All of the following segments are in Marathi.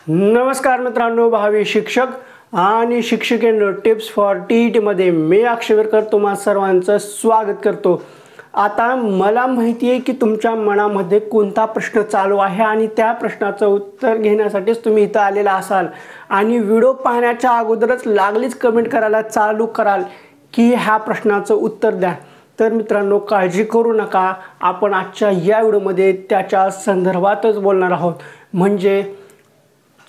नमस्कार मित्रांनो, भावी शिक्षक आणि शिक्षिकेंनो, टिप्स फॉर टीईटी मध्ये मी अक्षयकर तुम्हा सर्वांचं स्वागत करतो। आता मला माहिती आहे की तुमच्या मनामध्ये कोणता प्रश्न चालू आहे आणि त्या प्रश्नाचं उत्तर घेण्यासाठीच तुम्ही इथं आलेला असाल आणि व्हिडिओ पाहण्याच्या अगोदरच लागलीच कमेंट करायला चालू कराल की ह्या प्रश्नाचं उत्तर द्या। तर मित्रांनो, काळजी करू नका, आपण आजच्या या व्हिडिओमध्ये त्याच्या संदर्भातच बोलणार आहोत। म्हणजे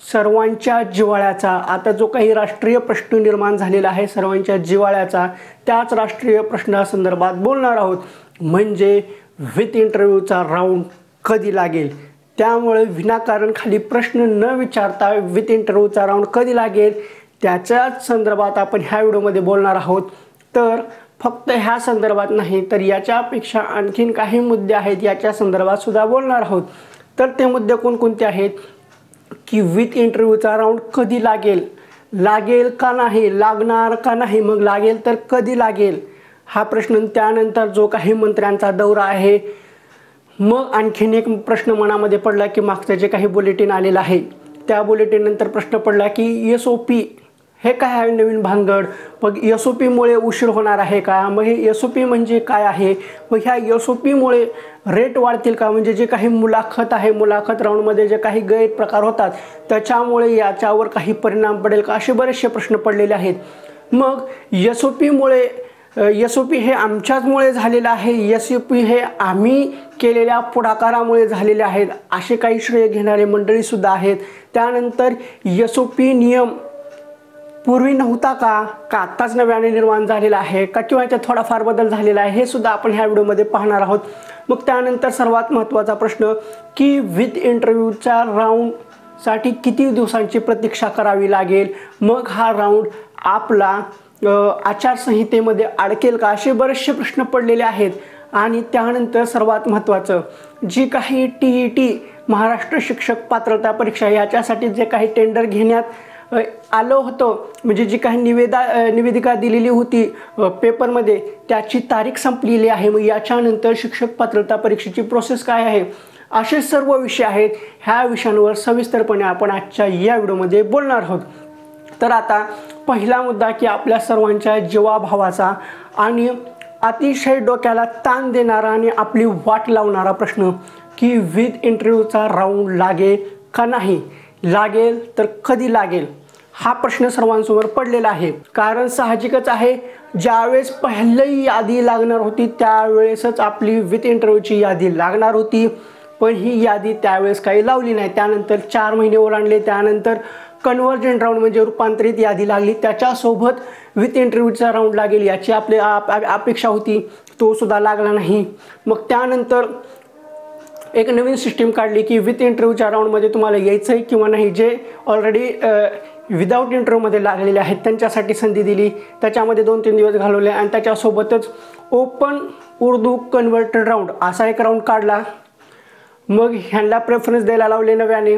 सर्वांच्या जिव्हाळ्याचा आता जो काही राष्ट्रीय प्रश्न निर्माण झालेला आहे, सर्वांच्या जिव्हाळ्याचा त्याच राष्ट्रीय प्रश्नासंदर्भात बोलणार आहोत। म्हणजे विथ इंटरव्ह्यूचा राऊंड कधी लागेल, त्यामुळे विनाकारण खाली प्रश्न न विचारता विथ इंटरव्ह्यूचा राऊंड कधी लागेल त्याच्याच संदर्भात आपण ह्या व्हिडिओमध्ये बोलणार आहोत। तर फक्त ह्या संदर्भात नाही तर याच्यापेक्षा आणखीन काही मुद्दे आहेत, याच्या संदर्भात सुद्धा बोलणार आहोत। तर ते मुद्दे कोणकोणते आहेत की विथ इंटरव्ह्यूचा राऊंड कधी लागेल, लागेल का नाही, लागणार का नाही, मग लागेल तर कधी लागेल हा प्रश्न। त्यानंतर जो काही मंत्र्यांचा दौरा आहे, मग आणखीन एक प्रश्न मनामध्ये पडला की मागचं जे काही बुलेटिन आलेलं आहे त्या बुलेटिन नंतर प्रश्न पडला की SOP हे काय आहे नवीन भानगड, मग SOP मुळे उशीर होणार आहे का, मग हे SOP म्हणजे काय आहे, मग ह्या SOP मुळे रेट वाढतील का, म्हणजे जे काही मुलाखत आहे मुलाखत राऊंडमध्ये जे काही गैरप्रकार होतात त्याच्यामुळे याच्यावर काही परिणाम पडेल का, असे बरेचसे प्रश्न पडलेले आहेत। मग SOP मुळे SOP हे आमच्याचमुळे झालेलं आहे, SOP हे आम्ही केलेल्या पुढाकारामुळे झालेले आहेत असे काही श्रेय घेणारे मंडळी सुद्धा आहेत। त्यानंतर SOP नियम पूर्वी नव्हता का आत्ताच नव्याने निर्माण झालेला आहे का, किंवा याच्यात थोडाफार बदल झालेला आहे, हे सुद्धा आपण ह्या व्हिडिओमध्ये पाहणार आहोत। मग त्यानंतर सर्वात महत्त्वाचा प्रश्न की विथ इंटरव्ह्यूच्या राऊंडसाठी किती दिवसांची प्रतीक्षा करावी लागेल, मग हा राऊंड आपला आचारसंहितेमध्ये अडकेल का, असे बरेचसे प्रश्न पडलेले आहेत। आणि त्यानंतर सर्वात महत्त्वाचं जी काही TET महाराष्ट्र शिक्षक पात्रता परीक्षा याच्यासाठी जे काही टेंडर घेण्यात आलं होतं, म्हणजे जी काही निवेदिका दिलेली होती पेपरमध्ये त्याची तारीख संपलेली आहे। मग याच्यानंतर शिक्षक पात्रता परीक्षेची प्रोसेस काय आहे, असे सर्व विषय आहेत। ह्या विषयांवर सविस्तरपणे आपण आजच्या या व्हिडिओमध्ये बोलणार आहोत। तर आता पहिला मुद्दा की आपल्या सर्वांच्या जीवाभावाचा आणि अतिशय डोक्याला ताण देणारा आणि आपली वाट लावणारा प्रश्न की विथ इंटरव्ह्यूचा राऊंड लागेल का नाही, लागेल तर कधी लागेल, हा प्रश्न सर्वांसमोर पडलेला आहे। कारण साहजिकच आहे, ज्यावेळेस पहिली यादी लागणार होती त्यावेळेसच आपली विथ इंटरव्ह्यूची यादी लागणार होती, पण ही यादी त्यावेळेस काही लावली नाही। त्यानंतर 4 महिने ओलांडले, त्यानंतर कन्व्हर्जंट राऊंड म्हणजे रूपांतरित यादी लागली, त्याच्यासोबत विथ इंटरव्ह्यूचा राऊंड लागेल याची आपली अपेक्षा होती, तो सुद्धा लागला नाही। मग त्यानंतर एक नवीन सिस्टीम काढली की विथ इंटरव्ह्यूच्या राऊंडमध्ये तुम्हाला यायचं आहे किंवा नाही, जे ऑलरेडी विदाऊट इंटरव्ह्यूमध्ये लागलेले आहेत त्यांच्यासाठी संधी दिली, त्याच्यामध्ये 2-3 दिवस घालवले आणि त्याच्यासोबतच ओपन उर्दू कन्व्हर्टेड राऊंड असा एक राऊंड काढला। मग ह्यांना प्रेफरन्स द्यायला लावले नव्याने।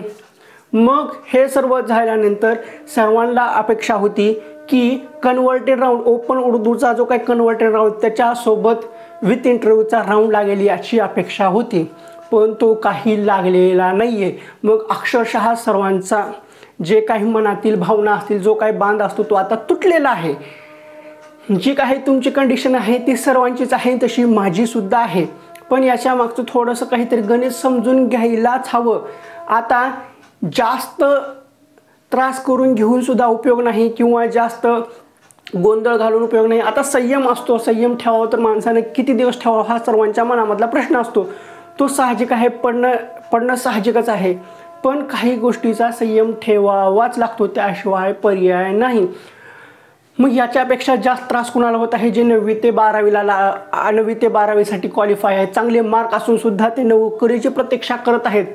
मग हे सर्व झाल्यानंतर सर्वांना अपेक्षा होती की कन्व्हर्टेड राऊंड ओपन उर्दूचा जो काही कन्व्हर्टेड राऊंड त्याच्यासोबत विथ इंटरव्ह्यूचा राऊंड लागेल याची अपेक्षा होती, पण तो काही लागलेला नाही आहे। मग अक्षरशः सर्वांचा जे काही मनातील भावना असतील, जो काही बांध असतो तो आता तुटलेला आहे। जी काही तुमची कंडिशन आहे ती सर्वांचीच आहे, तशी माझी सुद्धा आहे, पण याच्या मागचं थोडंसं काहीतरी गणित समजून घ्यायलाच हवं। आता जास्त त्रास करून घेऊन सुद्धा उपयोग नाही किंवा जास्त गोंधळ घालून उपयोग नाही। आता संयम असतो, संयम ठेवावा तर माणसाने किती दिवस ठेवावा हा सर्वांच्या मनामधला प्रश्न असतो, तो साहजिक आहे, पडणं साहजिकच आहे, पण काही गोष्टीचा संयम ठेवावाच लागतो, त्याशिवाय पर्याय नाही। मग याच्यापेक्षा जास्त त्रास कुणाला होत आहे, जे 9वी ते 12वीसाठी क्वालिफाय आहेत, चांगले मार्क असून सुद्धा ते नोकरीची प्रतीक्षा करत आहेत,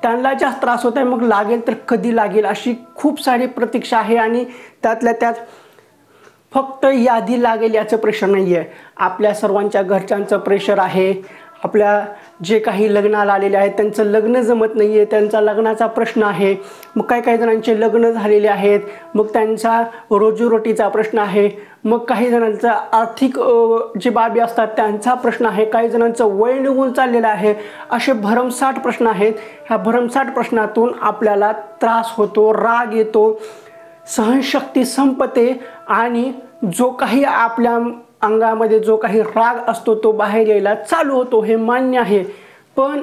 त्यांना जास्त त्रास होत आहे। मग लागेल तर कधी लागेल अशी खूप सारी प्रतीक्षा आहे आणि त्यातल्या त्यात फक्त यादी लागेल याचं प्रेशर नाही आहे, आपल्या सर्वांच्या घरच्यांचं प्रेशर आहे, आपल्या जे काही लग्नाला आलेले आहेत त्यांचं लग्न जमत नाही आहे, त्यांचा लग्नाचा प्रश्न आहे. मग काही जणांचे लग्न झालेले आहेत, मग त्यांचा रोजीरोटीचा प्रश्न आहे. मग काही जणांचा आर्थिक जे बाबी असतात त्यांचा प्रश्न आहे. काही जणांचं वय निघून चाललेलं आहे. असे भरमसाठ प्रश्न आहेत. ह्या भरमसाठ प्रश्नातून आपल्याला त्रास होतो, राग येतो, सहनशक्ती संपते आणि जो काही आपल्या अंगामध्ये जो काही राग असतो तो बाहेर यायला चालू होतो. हे मान्य आहे, पण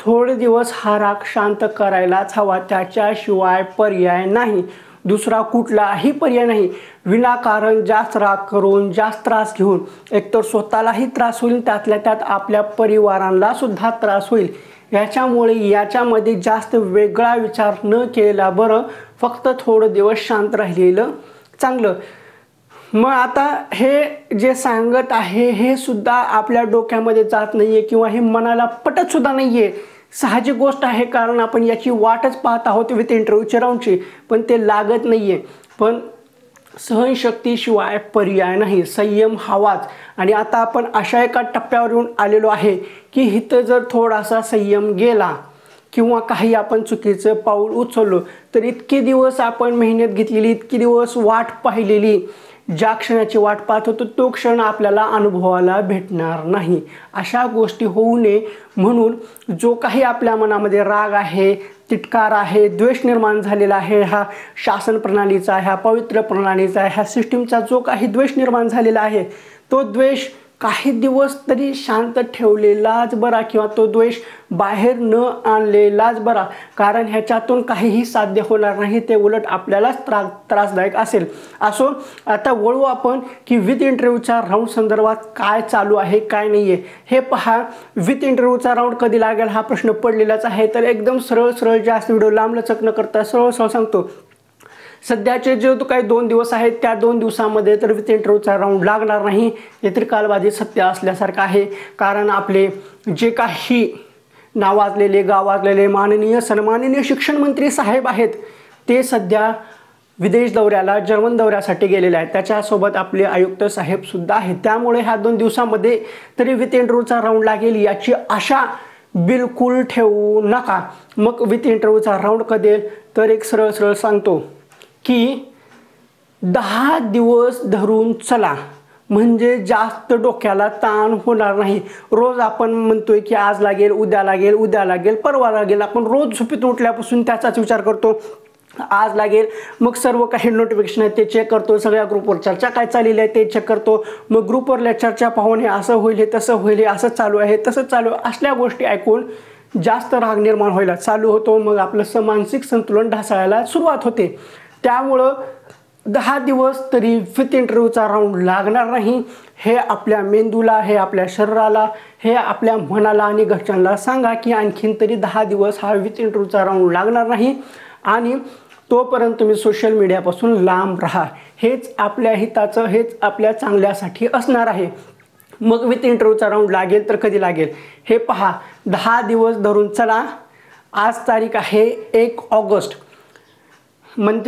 थोडे दिवस हा राग शांत करायलाच हवा. त्याच्याशिवाय पर्याय नाही, दुसरा कुठलाही पर्याय नाही. विनाकारण जास्त राग करून जास्त त्रास घेऊन एकतर स्वतःलाही त्रास होईल, त्यातल्या त्यात आपल्या परिवाराला सुद्धा त्रास होईल. याच्यामध्ये जास्त वेगळा विचार न केलेला बरं. फक्त थोडं दिवस शांत राहिलेलं चांगलं. मग आता हे जे सांगत आहे हे सुद्धा आपल्या डोक्यामध्ये जात नाही आहे किंवा हे मनाला पटत सुद्धा नाही आहे. साहजिक गोष्ट आहे, कारण आपण याची वाटच पाहत आहोत विथ इंटरव्ह्यूच्या राऊंडची, पण ते लागत नाही आहे. पण सहनशक्तीशिवाय पर्याय नाही, संयम हवाच. आणि आता आपण अशा एका टप्प्यावर येऊन आलेलो आहे की इथं जर थोडासा संयम गेला किंवा काही आपण चुकीचं पाऊल उचललो तर इतके दिवस आपण मेहनत घेतलेली, इतके दिवस वाट पाहिलेली, ज्या क्षणाची वाट पाहत होतो तो क्षण आपल्याला अनुभवायला भेटणार नाही. अशा गोष्टी होऊ नये म्हणून जो काही आपल्या मनामध्ये राग आहे, तिटकार आहे, द्वेष निर्माण झालेला आहे, हा शासन प्रणालीचा, ह्या पवित्र प्रणालीचा, ह्या सिस्टीमचा जो काही द्वेष निर्माण झालेला आहे तो द्वेष काही दिवस तरी शांत ठेवलेलाच बरा किंवा तो द्वेष बाहेर न आणलेलाच बरा. कारण ह्याच्यातून काहीही साध्य होणार नाही, ते उलट आपल्यालाच त्रासदायक असेल. असो, आता वळू आपण की विथ इंटरव्ह्यूच्या राऊंड संदर्भात काय चालू आहे काय नाही आहे हे पहा. विथ इंटरव्ह्यूचा राऊंड कधी लागेल हा प्रश्न पडलेलाच आहे. तर एकदम सरळ जास्त व्हिडिओ लांबलचक न करता सरळ सांगतो. सध्याचे जे काही 2 दिवस आहेत त्या 2 दिवसामध्ये तर विथ इंटरव्ह्यूचा राऊंड लागणार नाही. हे तर कालबाधित सत्य असल्यासारखं आहे. कारण आपले जे काही नावाजलेले गावाजलेले माननीय सन्माननीय शिक्षण मंत्री साहेब आहेत ते सध्या विदेश दौऱ्याला, जर्मन दौऱ्यासाठी गेलेले आहेत. त्याच्यासोबत आपले आयुक्त साहेब सुद्धा आहेत. त्यामुळे ह्या 2 दिवसामध्ये तरी विथ इंटरव्ह्यूचा राऊंड लागेल याची आशा बिलकुल ठेवू नका. मग विथ इंटरव्ह्यूचा राऊंड कधी येईल तर एक सरळ सांगतो की 10 दिवस धरून चला, म्हणजे जास्त डोक्याला ताण होणार नाही. रोज आपण म्हणतोय की आज लागेल, उद्या लागेल, परवा लागेल. आपण रोज झोपेतून उठल्यापासून त्याचाच विचार करतो, आज लागेल. मग सर्व काही नोटिफिकेशन आहे ते चेक करतो, सगळ्या ग्रुपवर चर्चा काय चाललेली आहे ते चेक करतो. मग ग्रुपवरल्या चर्चा पाहून हे असं होईल, हे तसं होईल, हे असं चालू आहे, तसं चालू आहे, असल्या गोष्टी ऐकून जास्त राग निर्माण व्हायला चालू होतो. मग आपलं मानसिक संतुलन ढासळायला सुरुवात होते. त्यामुळं 10 दिवस तरी विथ इंटरव्ह्यूचा राऊंड लागणार नाही. हे आपल्या मेंदूला, हे आपल्या शरीराला, हे आपल्या मनाला आणि घरच्यांना सांगा की आणखीन तरी 10 दिवस हा विथ इंटरव्ह्यूचा राऊंड लागणार नाही आणि तोपर्यंत तुम्ही सोशल मीडियापासून लांब राहा. हेच आपल्या हिताचं, हेच आपल्या चांगल्यासाठी असणार आहे. मग विथ इंटरव्ह्यूचा राऊंड लागेल तर कधी लागेल हे पहा. 10 दिवस धरून चला. आज तारीख आहे 1 ऑगस्ट.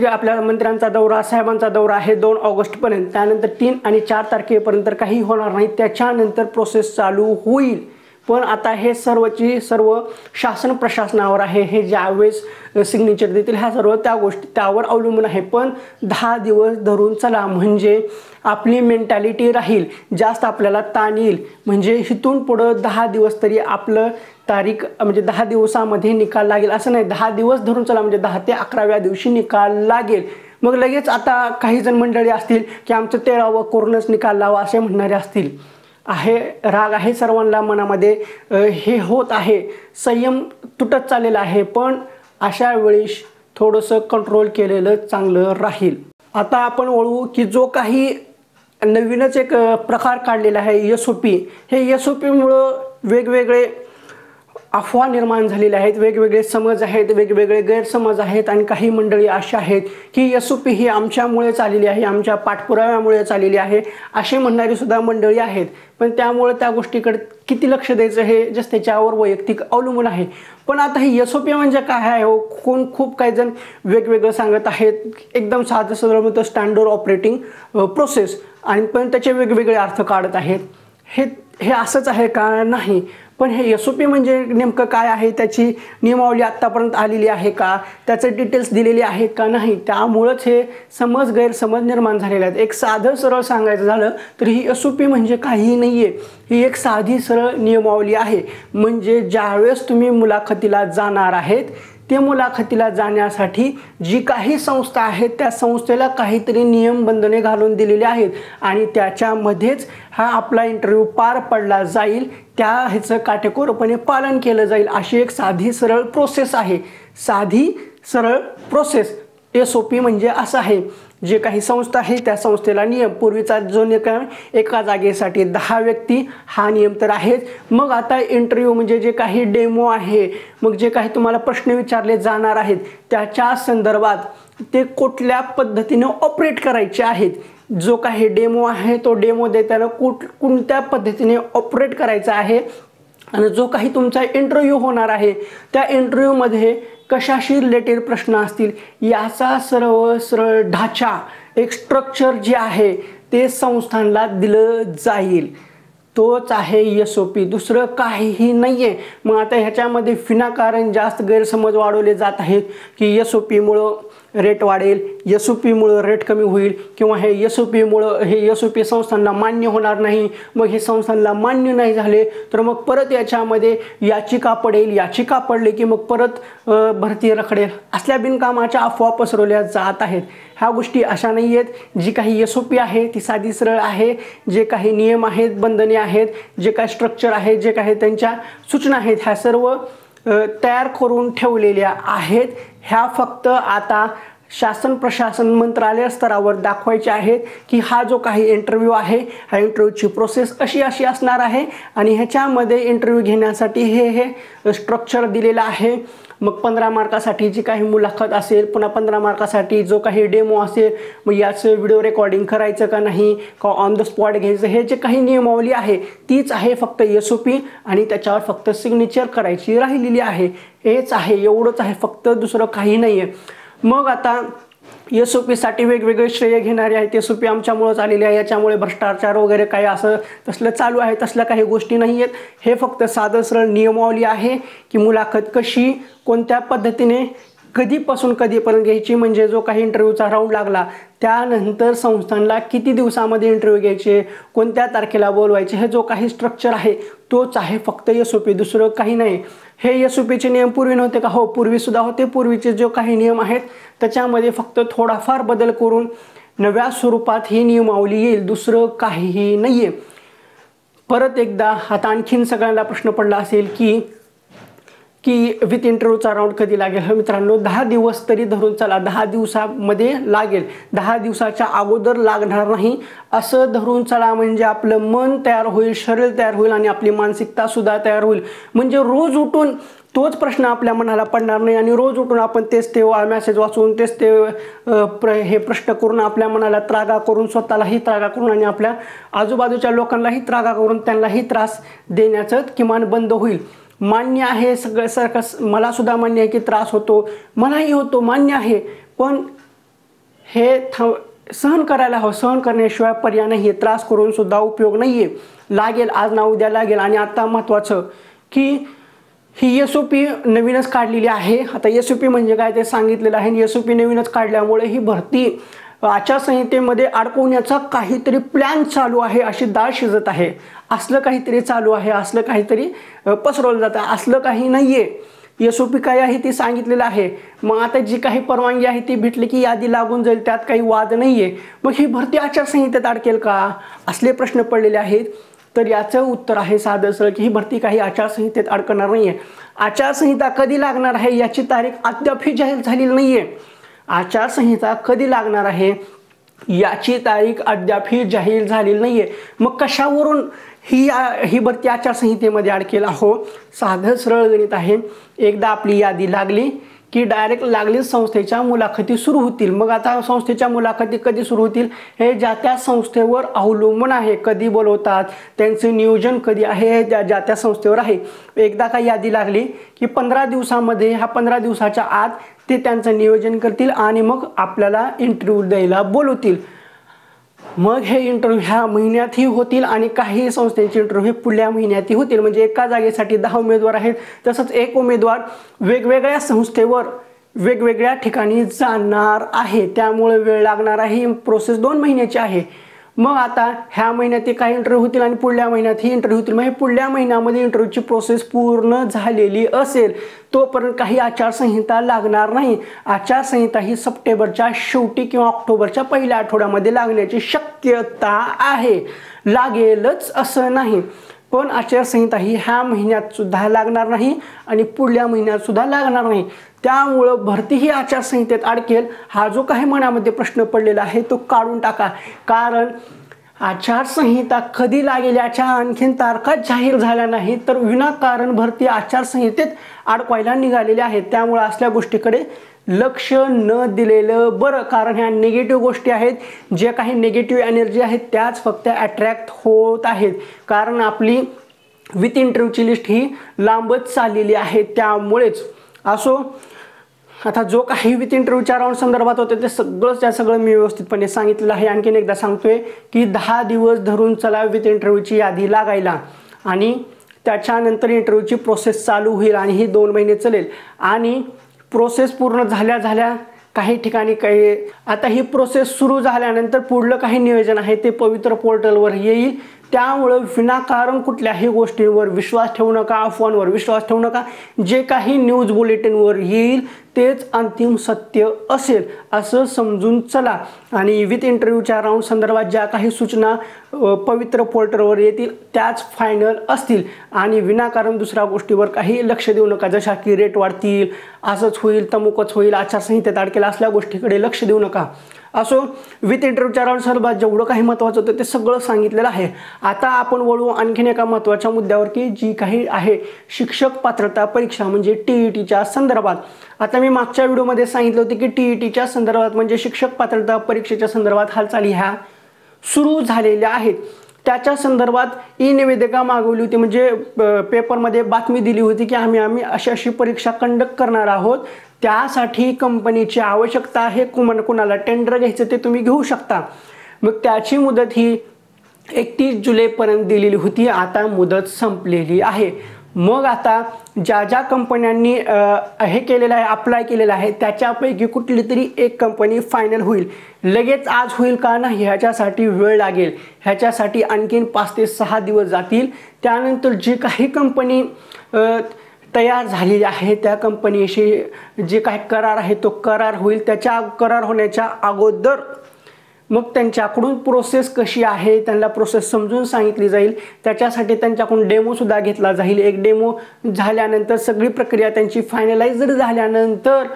आपल्या मंत्र्यांचा दौरा, साहेबांचा दौरा आहे 2 ऑगस्टपर्यंत. त्यानंतर 3 आणि 4 तारखेपर्यंत काही होणार नाही. त्याच्यानंतर प्रोसेस चालू होईल. पण आता हे सर्वची सर्व शासन प्रशासनावर आहे. हे ज्यावेळेस सिग्नेचर देतील ह्या सर्व त्या गोष्टी त्यावर अवलंबून आहे. पण 10 दिवस धरून चला, म्हणजे आपली मेंटॅलिटी राहील, जास्त आपल्याला ताण येईल. म्हणजे इथून पुढं 10 दिवस तरी आपलं तारीख, म्हणजे 10 दिवसामध्ये निकाल लागेल असं नाही. 10 दिवस धरून चला म्हणजे 10 ते 11व्या दिवशी निकाल लागेल. मग लगेच आता काही जण मंडळी असतील की आमचं 13वा करूनच निकाल लावा असे म्हणणारे असतील. राग आहे सर्वांना मनामध्ये, हे होत आहे, संयम तुटत चाललेला आहे. पण अशा वेळी थोडंसं कंट्रोल केलेलं चांगलं राहील. आता आपण वळू की जो काही नवीनच एक प्रकार काढलेला आहे SOP. हे SOPमुळं वेगवेगळे अफवा निर्माण झालेल्या आहेत, वेगवेगळे समज आहेत, वेगवेगळे गैरसमज आहेत. आणि काही मंडळी अशा आहेत की SOP ही आमच्यामुळेच आलेली आहे, आमच्या पाठपुराव्यामुळेच आलेली आहे असे म्हणणारी सुद्धा मंडळी आहेत. पण त्यामुळे त्या गोष्टीकडे किती लक्ष द्यायचं हे जस्ट त्याच्यावर वैयक्तिक अवलंबून आहे. पण आता ही SOP म्हणजे काय आहे हो, खूप काही जण वेगवेगळं सांगत आहेत. एकदम साधं सरळ म्हणतो स्टँडर्ड ऑपरेटिंग प्रोसेस, आणि पण त्याचे वेगवेगळे अर्थ काढत आहेत. हे असंच आहे का? नाही. पण हे SOP म्हणजे नेमकं काय आहे, त्याची नियमावली आत्तापर्यंत आलेली आहे का, त्याचे डिटेल्स दिलेले आहेत का नाही, त्यामुळंच हे गैरसमज निर्माण झालेले आहेत. एक साधं सरळ सांगायचं झालं तर ही SOP म्हणजे काहीही नाही आहे, ही एक साधी सरळ नियमावली आहे. म्हणजे ज्यावेळेस तुम्ही मुलाखतीला जाणार आहेत, ते मुलाखतीला जाण्यासाठी जी काही संस्था आहेत त्या संस्थेला काहीतरी नियम बंधने घालून दिलेले आहेत आणि त्याच्यामध्येच हा आपला इंटरव्ह्यू पार पडला जाईल, त्या ह्याचं काटेकोरपणे पालन केलं जाईल, अशी एक साधी सरळ प्रोसेस आहे. साधी सरळ प्रोसेस SOP म्हणजे असं आहे. जे काही संस्था आहे त्या संस्थेला नियम, पूर्वीचा जो नियम एका जागेसाठी 10 व्यक्ती हा नियम तर आहेच. मग आता इंटरव्ह्यू म्हणजे जे काही डेमो आहे, मग जे काही तुम्हाला प्रश्न विचारले जाणार आहेत त्याच्या संदर्भात ते कुठल्या पद्धतीने ऑपरेट करायचे आहेत, जो काही डेमो आहे तो डेमो देताना कोणत्या पद्धतीने ऑपरेट करायचा आहे, आणि जो काही तुमचा इंटरव्ह्यू होणार आहे त्या इंटरव्ह्यूमध्ये कशाशी रिलेटेड प्रश्न असतील याचा सरळ ढाचा, एक स्ट्रक्चर जे आहे ते संस्थांना दिलं जाईल. तोच आहे SOP, दुसरं काहीही नाही आहे. मग आता ह्याच्यामध्ये विनाकारण जास्त गैरसमज वाढवले जात आहेत की SOPमुळं रेट वाढेल, SOPमुळं रेट कमी होईल, किंवा हे SOP संस्थांना मान्य होणार नाही. मग हे संस्थांना मान्य नाही झाले तर मग परत याच्यामध्ये याचिका पडेल, याचिका पडली की मग परत भरती रखडेल, असल्या बिनकामाच्या अफवा पसरवल्या जात आहेत. ह्या गोष्टी अशा नाही आहेत. जी काही SOP आहे ती साधी सरळ आहे. जे काही नियम आहेत, बंधने आहेत, जे काही स्ट्रक्चर आहे, जे काही त्यांच्या सूचना आहेत, ह्या सर्व तयार करून ठेवलेल्या आहेत. ह्या फक्त आता शासन प्रशासन मंत्रालय स्तरावर दाखवायचे आहेत की हा जो काही इंटरव्ह्यू आहे, हा इंटरव्ह्यूची प्रोसेस अशी असणार आहे आणि ह्याच्यामध्ये इंटरव्ह्यू घेण्यासाठी हे स्ट्रक्चर दिलेलं आहे. मग 15 मार्कासाठी जी काही मुलाखत असेल, पुन्हा 15 मार्कासाठी जो काही डेमो असेल, मग याचं व्हिडिओ रेकॉर्डिंग करायचं का नाही, का ऑन द स्पॉट घ्यायचं, हे जे काही नियमावली आहे तीच आहे फक्त SOP, आणि त्याच्यावर फक्त सिग्नेचर करायची राहिलेली आहे. हेच आहे, एवढंच आहे फक्त, दुसरं काही नाही आहे. मग आता SOPसाठी वेगवेगळे श्रेय घेणारे आहेत. SOP आमच्यामुळेच आलेले आहे, याच्यामुळे भ्रष्टाचार वगैरे काही असं तसलं चालू आहे, तसल्या काही गोष्टी नाही आहेत. हे फक्त साधं सरळ नियमावली आहे की मुलाखत कशी, कोणत्या पद्धतीने, कधीपासून कधीपर्यंत घ्यायची, म्हणजे जो काही इंटरव्ह्यूचा राऊंड लागला त्यानंतर संस्थांना किती दिवसामध्ये इंटरव्ह्यू घ्यायचे, कोणत्या तारखेला बोलवायचे, हे जो काही स्ट्रक्चर आहे तोच आहे फक्त SOP, दुसरं काही नाही. हे SOPचे नियम पूर्वी नव्हते का? हो, पूर्वीसुद्धा होते. पूर्वीचे जो काही नियम आहेत त्याच्यामध्ये फक्त थोडाफार बदल करून नव्या स्वरूपात ही नियमावली येईल, दुसरं काहीही नाही आहे. परत एकदा आता आणखीन सगळ्यांना प्रश्न पडला असेल की विथ इंटरव्ह्यूचा राऊंड कधी लागेल. हो मित्रांनो, 10 दिवस तरी धरून चला, 10 दिवसामध्ये लागेल, 10 दिवसाच्या अगोदर लागणार नाही असं धरून चला. म्हणजे आपलं मन तयार होईल, शरीर तयार होईल आणि आपली मानसिकता सुद्धा तयार होईल. म्हणजे रोज उठून तोच प्रश्न आपल्या मनाला पडणार नाही आणि रोज उठून आपण तेच ते मेसेज वाचून तेच ते हे प्रश्न करून आपल्या मनाला त्रागा करून, स्वतःलाही त्रागा करून आणि आपल्या आजूबाजूच्या लोकांनाही त्रागा करून त्यांनाही त्रास देण्याचं किमान बंद होईल. मान्य आहे सगळं, मला सुद्धा मान्य आहे की त्रास होतो, मलाही होतो, मान्य आहे, पण हे सहन करायला हवं. सहन करण्याशिवाय पर्याय नाही आहे. त्रास करून सुद्धा उपयोग नाही आहे. लागेल, आज ना उद्या लागेल. आणि आता महत्त्वाचं की ही SOP नवीनच काढलेली आहे. आता SOP म्हणजे काय ते सांगितलेलं आहे. SOP नवीनच काढल्यामुळे ही भरती आचारसंहितेमध्ये अडकवण्याचा काहीतरी प्लॅन चालू आहे अशी डाळ शिजत आहे. असलं काहीतरी चालू आहे, असलं काहीतरी पसरवलं जातं, असलं काही नाही आहे. SOP काय आहे ती सांगितलेलं आहे. मग आता जी काही परवानगी आहे ती भेटली की यादी लागून जाईल, त्यात काही वाद नाही आहे. मग ही भरती आचारसंहितेत अडकेल का, असले प्रश्न पडलेले आहेत. तर याचं उत्तर आहे साधं सरळ की ही भरती काही आचारसंहितेत अडकणार नाही आहे. आचारसंहिता कधी लागणार आहे याची तारीख अद्यापही जाहीर झालेली नाही आहे. आचारसंहिता कधी लागणार आहे याची तारीख अद्यापही जाहीर झालेली नाही आहे. मग कशावरून ही भरती आचारसंहितेमध्ये अडकेल? हो, साधं सरळ गणित आहे. एकदा आपली यादी लागली की डायरेक्ट लागलीच संस्थेच्या मुलाखती सुरू होतील. मग आता संस्थेच्या मुलाखती कधी सुरू होतील हे ज्या त्या संस्थेवर अवलंबून आहे. कधी बोलवतात, त्यांचे नियोजन कधी आहे ज्या त्या संस्थेवर आहे. एकदा का यादी लागली की 15 दिवसामध्ये, ह्या 15 दिवसाच्या आत ते त्यांचं नियोजन करतील आणि मग आपल्याला इंटरव्ह्यू द्यायला बोलवतील. मग हे इंटरव्ह्यू ह्या महिन्यातही होतील आणि काही संस्थांचे इंटरव्ह्यू पुढल्या महिन्यातही होतील. म्हणजे एका जागेसाठी 10 उमेदवार आहेत. तसंच एक उमेदवार वेगवेगळ्या संस्थेवर वेगवेगळ्या ठिकाणी जाणार आहे, त्यामुळे वेळ लागणार आहे. प्रोसेस 2 महिन्याची आहे. मग आता ह्या महिन्यात काही इंटरव्ह्यू होतील आणि पुढल्या महिन्यातही इंटरव्ह्यू होतील. मग पुढल्या महिन्यामध्ये इंटरव्ह्यूची प्रोसेस पूर्ण झालेली असेल तोपर्यंत काही आचारसंहिता लागणार नाही. आचारसंहिता ही सप्टेंबरच्या शेवटी किंवा ऑक्टोबरच्या पहिल्या आठवड्यामध्ये लागण्याची शक्यता आहे. लागेलच असं नाही, पण आचारसंहिता ही ह्या महिन्यात सुद्धा लागणार नाही आणि पुढल्या महिन्यात सुद्धा लागणार नाही. त्यामुळं भरती ही आचारसंहितेत अडकेल हा जो काही मनामध्ये प्रश्न पडलेला आहे तो काढून टाका. कारण आचारसंहिता कधी लागेल याच्या आणखीन तारखा जाहीर झाल्या नाही, तर विनाकारण भरती आचारसंहितेत अडकवायला निघालेले आहेत. त्यामुळे असल्या गोष्टीकडे लक्ष न दिलेलं बरं. कारण ह्या निगेटिव्ह गोष्टी आहेत, जे काही निगेटिव्ह एनर्जी आहेत त्याच फक्त अट्रॅक्ट होत आहेत. कारण आपली विथ इंटरव्ह्यूची लिस्ट ही लांबच चाललेली आहे. त्यामुळेच असो, आता जो काही विथ इंटरव्ह्यूच्या राऊंड संदर्भात होते ते सगळं मी व्यवस्थितपणे सांगितलेलं आहे. आणखीन एकदा सांगतोय की 10 दिवस धरून चला विथ इंटरव्ह्यूची यादी लागायला आणि त्याच्यानंतर इंटरव्ह्यूची प्रोसेस चालू होईल आणि ही 2 महिने चालेल. आणि प्रोसेस पूर्ण झाल्या काही ठिकाणी आता ही प्रोसेस सुरू झाल्यानंतर पुढलं काही नियोजन आहे ते पवित्र पोर्टलवर येईल. त्यामुळं विनाकारण कुठल्याही गोष्टींवर विश्वास ठेवू नका, अफवांवर विश्वास ठेवू नका. जे काही न्यूज बुलेटिनवर येईल तेच अंतिम सत्य असेल असं समजून चला. आणि विथ इंटरव्ह्यूच्या राऊंड संदर्भात ज्या काही सूचना पवित्र पोर्टलवर येतील त्याच फायनल असतील. आणि विनाकारण दुसऱ्या गोष्टीवर काही लक्ष देऊ नका, जशा की रेट वाढतील, असंच होईल, तमुकच होईल, आचारसंहितेत अडकेल असल्या गोष्टीकडे लक्ष देऊ नका. असो, विथ इंटरव्ह्यूच्या राऊंड संदर्भात जेवढं काही महत्त्वाचं होतं ते सगळं सांगितलेलं आहे. आता आपण वळू आणखीन एका महत्त्वाच्या मुद्द्यावर की जी काही आहे शिक्षक पात्रता परीक्षा म्हणजे TETच्या संदर्भात. आता मी मागच्या व्हिडिओमध्ये सांगितलं होतं की TETच्या संदर्भात म्हणजे शिक्षक पात्रता परीक्षेच्या संदर्भात हालचाली ह्या सुरू झालेल्या आहेत. त्याच्या संदर्भात निवेदिका मागवली होती, म्हणजे पेपरमध्ये बातमी दिली होती की आम्ही अशी परीक्षा कंडक्ट करणार आहोत. त्यासाठी कंपनीची आवश्यकता आहे, कुणाला टेंडर घ्यायचं ते तुम्ही घेऊ शकता. मग त्याची मुदत ही 31 जुलैपर्यंत दिलेली होती. आता मुदत संपलेली आहे. मग आता ज्या कंपन्यांनी हे केलेलं आहे, अप्लाय केलेलं आहे, त्याच्यापैकी कुठली तरी एक कंपनी फायनल होईल. लगेच आज होईल का नाही ह्याच्यासाठी वेळ लागेल. ह्याच्यासाठी आणखीन 5 ते 6 दिवस जातील. त्यानंतर जी काही कंपनी तयार झालेली आहे त्या कंपनीशी जे काही करार आहे तो करार होईल. त्याच्या करार होण्याच्या अगोदर मग त्यांच्याकडून प्रोसेस कशी आहे त्यांना प्रोसेस समजून सांगितली जाईल. त्याच्यासाठी त्यांच्याकडून डेमोसुद्धा घेतला जाईल. एक डेमो झाल्यानंतर सगळी प्रक्रिया त्यांची फायनलाइज झाल्यानंतर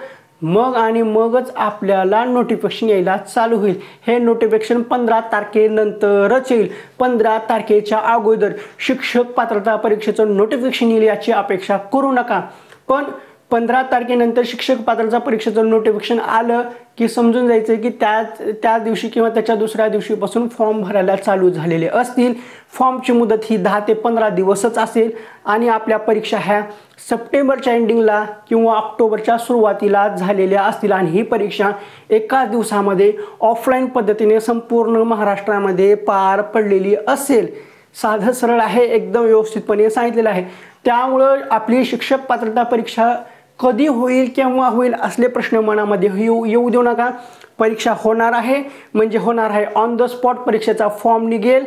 मगच आपल्याला नोटिफिकेशन यायला चालू होईल. हे नोटिफिकेशन 15 तारखेनंतरच येईल. 15 तारखेच्या अगोदर शिक्षक पात्रता परीक्षेचं नोटिफिकेशन येईल याची अपेक्षा करू नका. पण 15 तारखेनंतर शिक्षक पात्रता परीक्षेचं नोटिफिकेशन आलं की समजून जायचं की त्या दिवशी किंवा त्याच्या दुसऱ्या दिवशीपासून फॉर्म भरायला चालू झालेले असतील. फॉर्मची मुदत ही 10 ते 15 दिवसच असेल आणि आपल्या परीक्षा ह्या सप्टेंबरच्या एंडिंगला किंवा ऑक्टोबरच्या सुरुवातीला झालेल्या असतील. आणि ही परीक्षा एका दिवसामध्ये ऑफलाईन पद्धतीने संपूर्ण महाराष्ट्रामध्ये पार पडलेली असेल. साधं सरळ आहे, एकदम व्यवस्थितपणे सांगितलेलं आहे. त्यामुळं आपली शिक्षक पात्रता परीक्षा कधी होईल, केव्हा होईल असले प्रश्न मनामध्ये येऊ देऊ नका. परीक्षा होणार आहे म्हणजे होणार आहे. ऑन द स्पॉट परीक्षेचा फॉर्म निघेल.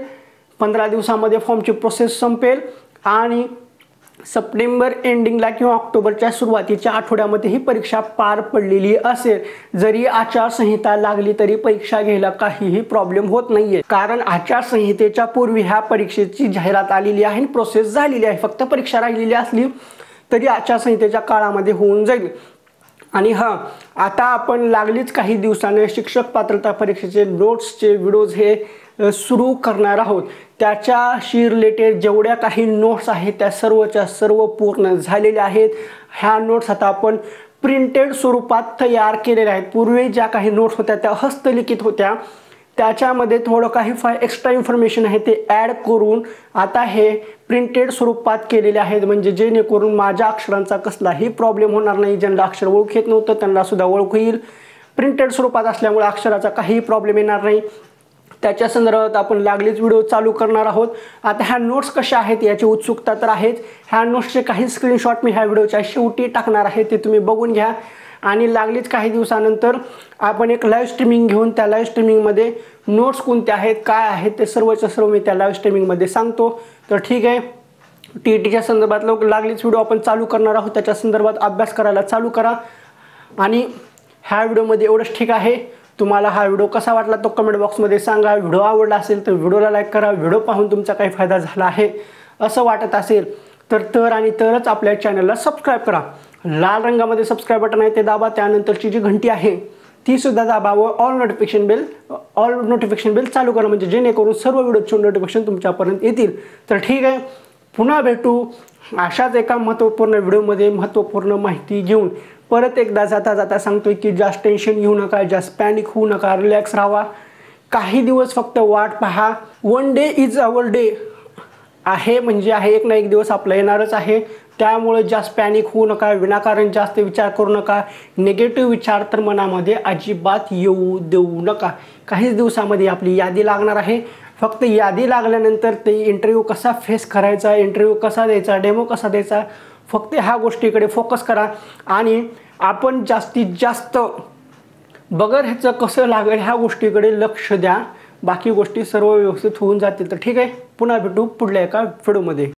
15 दिवसामध्ये फॉर्मची प्रोसेस संपेल आणि सप्टेंबर एंडिंगला किंवा ऑक्टोबरच्या सुरुवातीच्या आठवड्यामध्ये ही परीक्षा पार पडलेली असेल. जरी आचारसंहिता लागली तरी परीक्षा घ्यायला काहीही प्रॉब्लेम होत नाहीये. कारण आचारसंहितेच्या पूर्वी ह्या परीक्षेची जाहिरात आलेली आहे आणि प्रोसेस झालेली आहे. फक्त परीक्षा राहिलेली असली तरी आचारसंहितेच्या काळामध्ये होऊन जाईल. आणि आता आपण लागलीच काही दिवसाने शिक्षक पात्रता परीक्षेचे नोट्सचे व्हिडिओज हे सुरू करणार आहोत. त्याच्याशी रिलेटेड जेवढ्या काही नोट्स आहेत त्या सर्वच्या सर्व पूर्ण झालेल्या आहेत. ह्या नोट्स आता आपण प्रिंटेड स्वरूपात तयार केलेल्या आहेत. पूर्वी ज्या काही नोट्स होत्या त्या हस्तलिखित होत्या, त्याच्यामध्ये थोडं काही एक्स्ट्रा इन्फॉर्मेशन आहे ते ॲड करून आता हे प्रिंटेड स्वरूपात केलेले आहेत. म्हणजे जेणेकरून माझ्या अक्षरांचा कसलाही प्रॉब्लेम होणार नाही. ज्यांना अक्षर ओळख येत नव्हतं त्यांना सुद्धा ओळख होईल. प्रिंटेड स्वरूपात असल्यामुळे अक्षराचा काही प्रॉब्लेम येणार नाही. त्याच्या संदर्भात आपण लागलीच व्हिडिओ चालू करणार आहोत। आता ह्या नोट्स कशा आहेत याची उत्सुकता तर आहेच। ह्या नोट्सचे काही स्क्रीनशॉट मी ह्या व्हिडिओच्या शेवटी टाकणार आहे, ते तुम्ही बघून घ्या। आणि लागलीच काही दिवसानंतर आपण एक लाईव्ह स्ट्रीमिंग घेऊन त्या लाईव्ह स्ट्रीमिंगमध्ये नोट्स कोणते आहेत काय आहेत ते सर्वच्या सर्व मी त्या लाईव्ह स्ट्रीमिंगमध्ये सांगतो। तर ठीक आहे, TETच्या संदर्भात लागलीच व्हिडिओ आपण चालू करणार आहोत, त्याच्या संदर्भात अभ्यास करायला चालू करा। आणि ह्या व्हिडिओमध्ये एवढंच ठीक आहे। तुम्हाला हा व्हिडिओ कसा वाटला तो कमेंट बॉक्समध्ये सांगा। व्हिडिओ आवडला असेल तर व्हिडिओला लाईक करा। व्हिडिओ पाहून तुमचा काही फायदा झाला आहे असं वाटत असेल तर आणि तरच आपल्या चॅनलला सबस्क्राईब करा। लाल रंगामध्ये सबस्क्राईब बटन आहे ते दाबा, त्यानंतरची जी घंटी आहे ती सुद्धा दाबा व ऑल नोटिफिकेशन बेल चालू करा, म्हणजे जेणेकरून सर्व व्हिडिओचे नोटिफिकेशन तुमच्यापर्यंत येतील। तर ठीक आहे, पुन्हा भेटू अशाच एका महत्त्वपूर्ण व्हिडिओमध्ये महत्त्वपूर्ण माहिती घेऊन। परत एकदा जाता जाता सांगतोय की जास्त टेन्शन घेऊ नका, जास्त पॅनिक होऊ नका, रिलॅक्स राहा। काही दिवस फक्त वाट पहा। One day is our day आहे, म्हणजे आहे, एक ना एक दिवस आपला येणारच आहे। त्यामुळे जास्त पॅनिक होऊ नका, विनाकारण जास्त विचार करू नका। निगेटिव्ह विचार तर मनामध्ये अजिबात येऊ देऊ नका। काहीच दिवसामध्ये आपली यादी लागणार आहे। फक्त यादी लागल्यानंतर ते इंटरव्ह्यू कसा फेस करायचा, इंटरव्ह्यू कसा द्यायचा, डेमो कसा द्यायचा, फक्त ह्या गोष्टीकडे फोकस करा। आणि आपण जास्तीत जास्त बगर ह्याचं कसं लागेल ह्या गोष्टीकडे लक्ष द्या। बाकी गोष्टी सर्व व्यवस्थित होऊन जातील। तर ठीक आहे, पुन्हा भेटू पुढल्या एका व्हिडिओमध्ये।